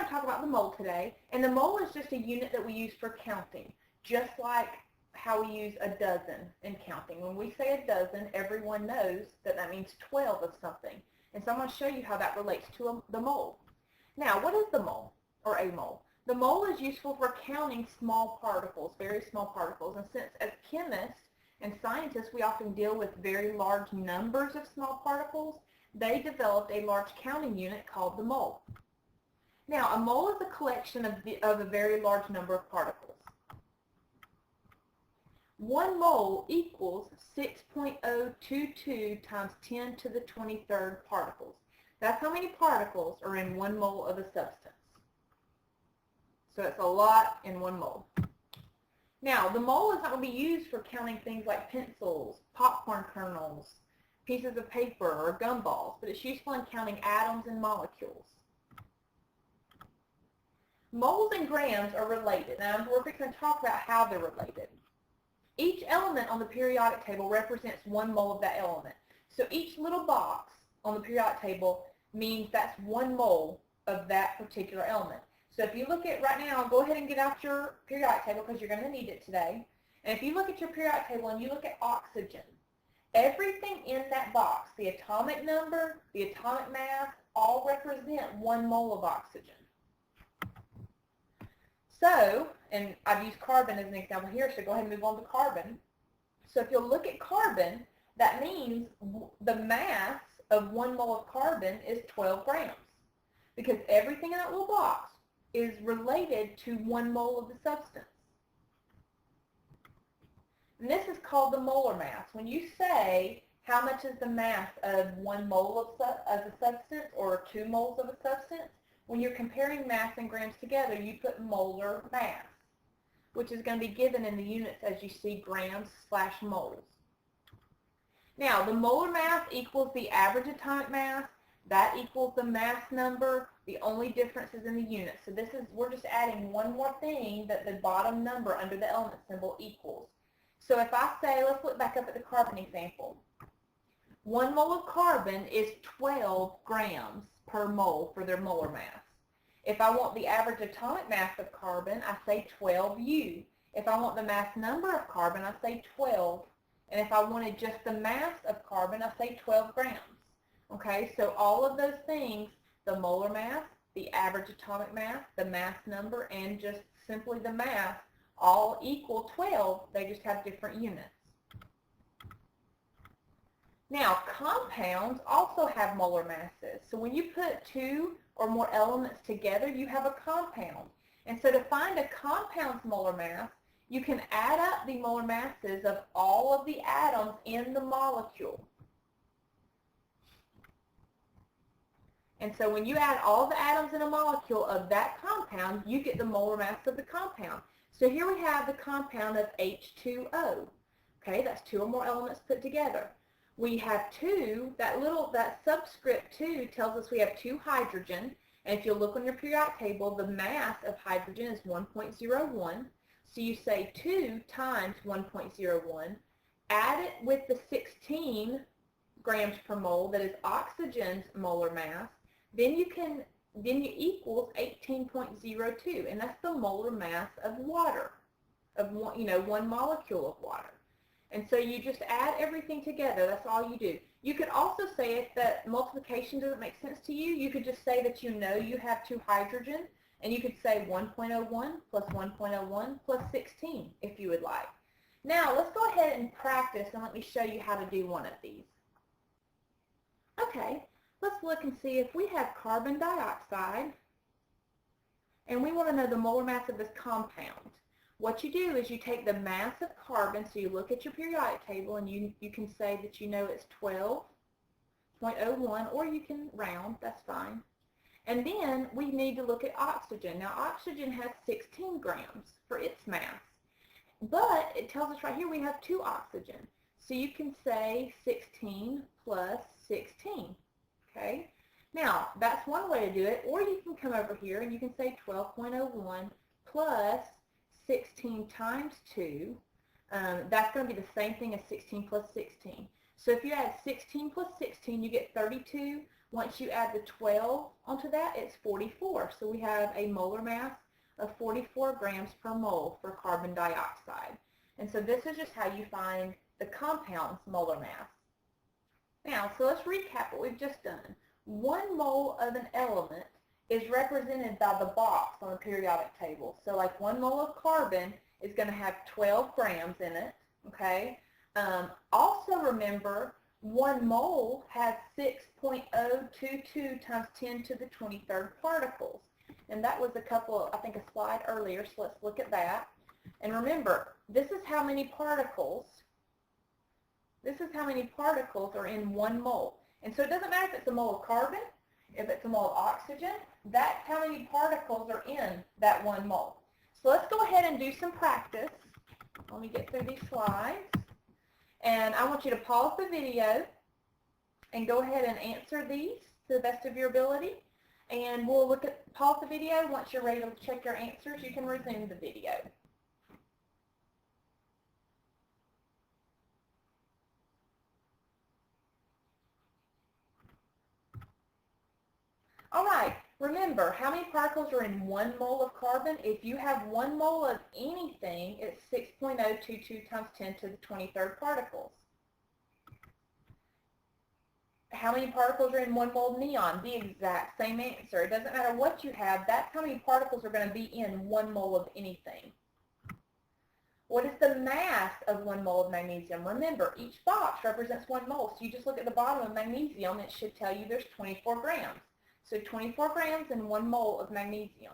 going to talk about the mole today, and the mole is just a unit that we use for counting, just like how we use a dozen in counting. When we say a dozen, everyone knows that that means 12 of something. And so I'm going to show you how that relates to the mole. Now, what is the mole, or a mole? The mole is useful for counting small particles, very small particles. And since as chemists and scientists we often deal with very large numbers of small particles, they developed a large counting unit called the mole. Now, a mole is a collection of a very large number of particles. 1 mole equals 6.022 times 10 to the 23rd particles. That's how many particles are in 1 mole of a substance. So it's a lot in 1 mole. Now, the mole is not going to be used for counting things like pencils, popcorn kernels, pieces of paper, or gumballs, but it's useful in counting atoms and molecules. Moles and grams are related. Now, we're going to talk about how they're related. Each element on the periodic table represents 1 mole of that element. So each little box on the periodic table means that's 1 mole of that particular element. So if you look at right now, go ahead and get out your periodic table because you're going to need it today. And if you look at your periodic table and you look at oxygen, everything in that box, the atomic number, the atomic mass, all represent 1 mole of oxygen. So, and I've used carbon as an example here, so go ahead and move on to carbon. So if you'll look at carbon, that means the mass of 1 mole of carbon is 12 grams, because everything in that little box is related to 1 mole of the substance. And this is called the molar mass. When you say how much is the mass of 1 mole of a substance or 2 moles of a substance, when you're comparing mass and grams together, you put molar mass, which is going to be given in the units as you see grams/moles. Now, the molar mass equals the average atomic mass. That equals the mass number. The only difference is in the units. So we're just adding one more thing that the bottom number under the element symbol equals. So if I say, let's look back up at the carbon example. 1 mole of carbon is 12 grams per mole for their molar mass. If I want the average atomic mass of carbon, I say 12U. If I want the mass number of carbon, I say 12. And if I wanted just the mass of carbon, I say 12 grams. Okay, so all of those things, the molar mass, the average atomic mass, the mass number, and just simply the mass, all equal 12. They just have different units. Now, compounds also have molar masses. So when you put 2 or more elements together, you have a compound. And so to find a compound's molar mass, you can add up the molar masses of all of the atoms in the molecule. And so when you add all the atoms in a molecule of that compound, you get the molar mass of the compound. So here we have the compound of H2O. Okay, that's 2 or more elements put together. We have 2, that subscript 2 tells us we have 2 hydrogen, and if you look on your periodic table, the mass of hydrogen is 1.01. So you say 2 times 1.01, add it with the 16 grams per mole that is oxygen's molar mass, then you equals 18.02, and that's the molar mass of water, of one molecule of water. And so you just add everything together. That's all you do. You could also say if that multiplication doesn't make sense to you, you could just say that you have 2 hydrogen, and you could say 1.01 plus 1.01 plus 16 if you would like. Now let's go ahead and practice, and let me show you how to do one of these. Okay, let's look and see if we have carbon dioxide, and we want to know the molar mass of this compound. What you do is you take the mass of carbon, so you look at your periodic table and you can say that you know it's 12.01, or you can round, that's fine. And then we need to look at oxygen. Now oxygen has 16 grams for its mass, but it tells us right here we have 2 oxygen. So you can say 16 plus 16, okay? Now that's one way to do it, or you can come over here and you can say 12.01 plus 16 times 2, that's going to be the same thing as 16 plus 16. So if you add 16 plus 16, you get 32. Once you add the 12 onto that, it's 44. So we have a molar mass of 44 grams per mole for carbon dioxide. And so this is just how you find the compound's molar mass. Now, so let's recap what we've just done. 1 mole of an element is represented by the box on the periodic table. So like 1 mole of carbon is going to have 12 grams in it, okay? Also remember, 1 mole has 6.022 times 10 to the 23rd particles. And that was I think a slide earlier, so let's look at that. And remember, this is how many particles are in 1 mole. And so it doesn't matter if it's a mole of carbon, if it's a mole of oxygen, that's how many particles are in that 1 mole. So let's go ahead and do some practice. Let me get through these slides. And I want you to pause the video and go ahead and answer these to the best of your ability. And we'll pause the video. Once you're ready to check your answers, you can resume the video. All right, remember, how many particles are in 1 mole of carbon? If you have 1 mole of anything, it's 6.022 times 10 to the 23rd particles. How many particles are in 1 mole of neon? The exact same answer. It doesn't matter what you have, that's how many particles are going to be in 1 mole of anything. What is the mass of 1 mole of magnesium? Remember, each box represents 1 mole, so you just look at the bottom of magnesium, it should tell you there's 24 grams. So 24 grams in 1 mole of magnesium.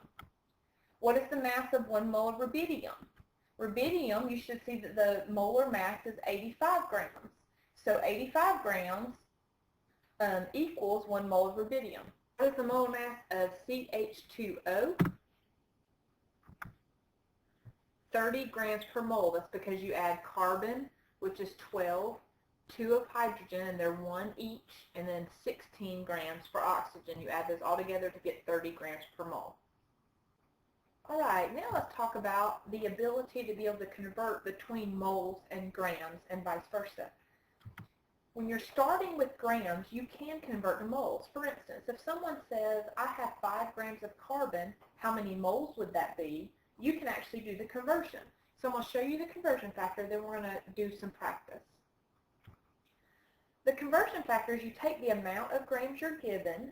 What is the mass of 1 mole of rubidium? Rubidium, you should see that the molar mass is 85 grams. So 85 grams equals 1 mole of rubidium. What is the molar mass of CH2O? 30 grams per mole. That's because you add carbon, which is 12, 2 of hydrogen, and they're 1 each, and then 16 grams for oxygen. You add those all together to get 30 grams per mole. All right, now let's talk about the ability to be able to convert between moles and grams and vice versa. When you're starting with grams, you can convert to moles. For instance, if someone says, I have 5 grams of carbon, how many moles would that be? You can actually do the conversion. So I'm going to show you the conversion factor, then we're going to do some practice. The conversion factor is you take the amount of grams you're given,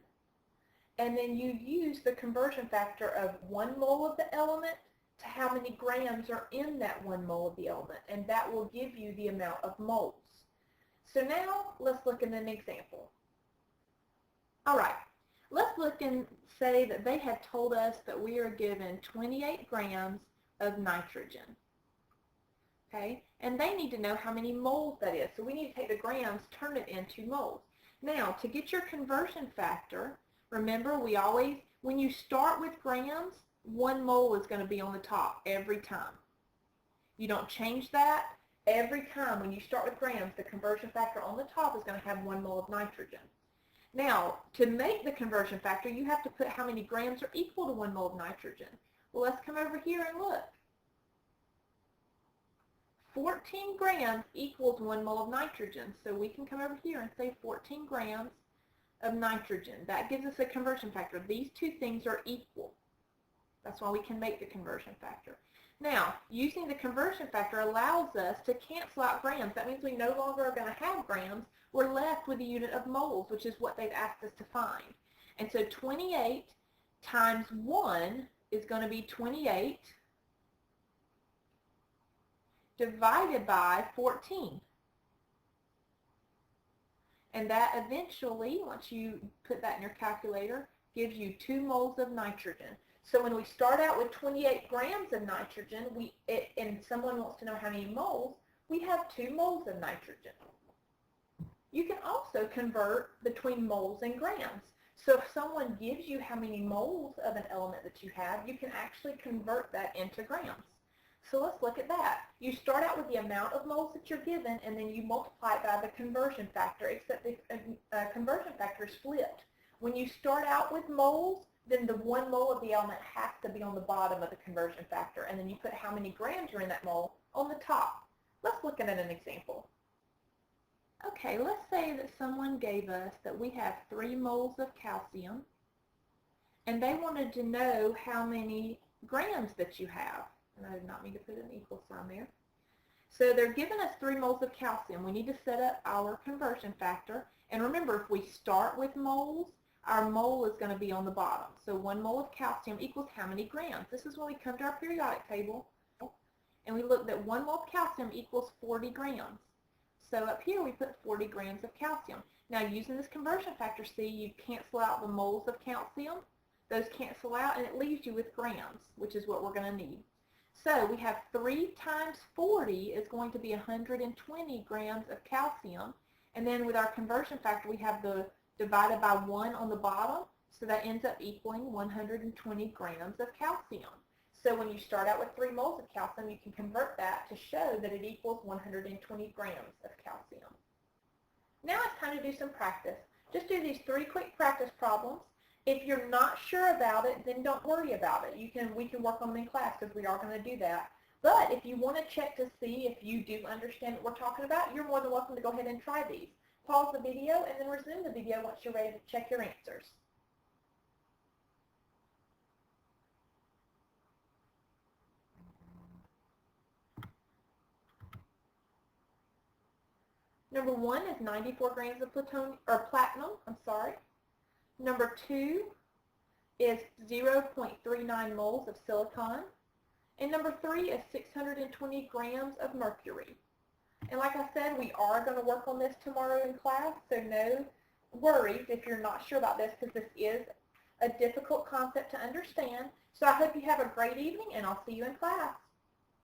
and then you use the conversion factor of 1 mole of the element to how many grams are in that 1 mole of the element, and that will give you the amount of moles. So now let's look at an example. All right, let's look and say that they have told us that we are given 28 grams of nitrogen. Okay, and they need to know how many moles that is. So we need to take the grams, turn it into moles. Now, to get your conversion factor, remember we always, when you start with grams, 1 mole is going to be on the top every time. You don't change that. Every time when you start with grams, the conversion factor on the top is going to have 1 mole of nitrogen. Now, to make the conversion factor, you have to put how many grams are equal to 1 mole of nitrogen. Well, let's come over here and look. 14 grams equals 1 mole of nitrogen. So we can come over here and say 14 grams of nitrogen. That gives us a conversion factor. These two things are equal. That's why we can make the conversion factor. Now, using the conversion factor allows us to cancel out grams. That means we no longer are going to have grams. We're left with a unit of moles, which is what they've asked us to find. And so 28 times 1 is going to be 28 divided by 14. And that eventually, once you put that in your calculator, gives you 2 moles of nitrogen. So when we start out with 28 grams of nitrogen, and someone wants to know how many moles, we have 2 moles of nitrogen. You can also convert between moles and grams. So if someone gives you how many moles of an element that you have, you can actually convert that into grams. So let's look at that. You start out with the amount of moles that you're given, and then you multiply it by the conversion factor, except the conversion factor is flipped. When you start out with moles, then the 1 mole of the element has to be on the bottom of the conversion factor, and then you put how many grams are in that mole on the top. Let's look at an example. Okay, let's say that someone gave us that we have 3 moles of calcium, and they wanted to know how many grams that you have. And I did not mean to put an equal sign there. So they're giving us 3 moles of calcium. We need to set up our conversion factor. And remember, if we start with moles, our mole is going to be on the bottom. So 1 mole of calcium equals how many grams? This is when we come to our periodic table, and we look that 1 mole of calcium equals 40 grams. So up here we put 40 grams of calcium. Now using this conversion factor, see, you cancel out the moles of calcium. Those cancel out, and it leaves you with grams, which is what we're going to need. So we have 3 times 40 is going to be 120 grams of calcium. And then with our conversion factor, we have the divided by 1 on the bottom. So that ends up equaling 120 grams of calcium. So when you start out with 3 moles of calcium, you can convert that to show that it equals 120 grams of calcium. Now it's time to do some practice. Just do these 3 quick practice problems. If you're not sure about it, then don't worry about it. We can work on them in class because we are going to do that. But if you want to check to see if you do understand what we're talking about, you're more than welcome to go ahead and try these. Pause the video and then resume the video once you're ready to check your answers. Number 1 is 94 grams of platinum. Number 2 is 0.39 moles of silicon. And number 3 is 620 grams of mercury. And like I said, we are going to work on this tomorrow in class, so no worries if you're not sure about this, because this is a difficult concept to understand. So I hope you have a great evening, and I'll see you in class.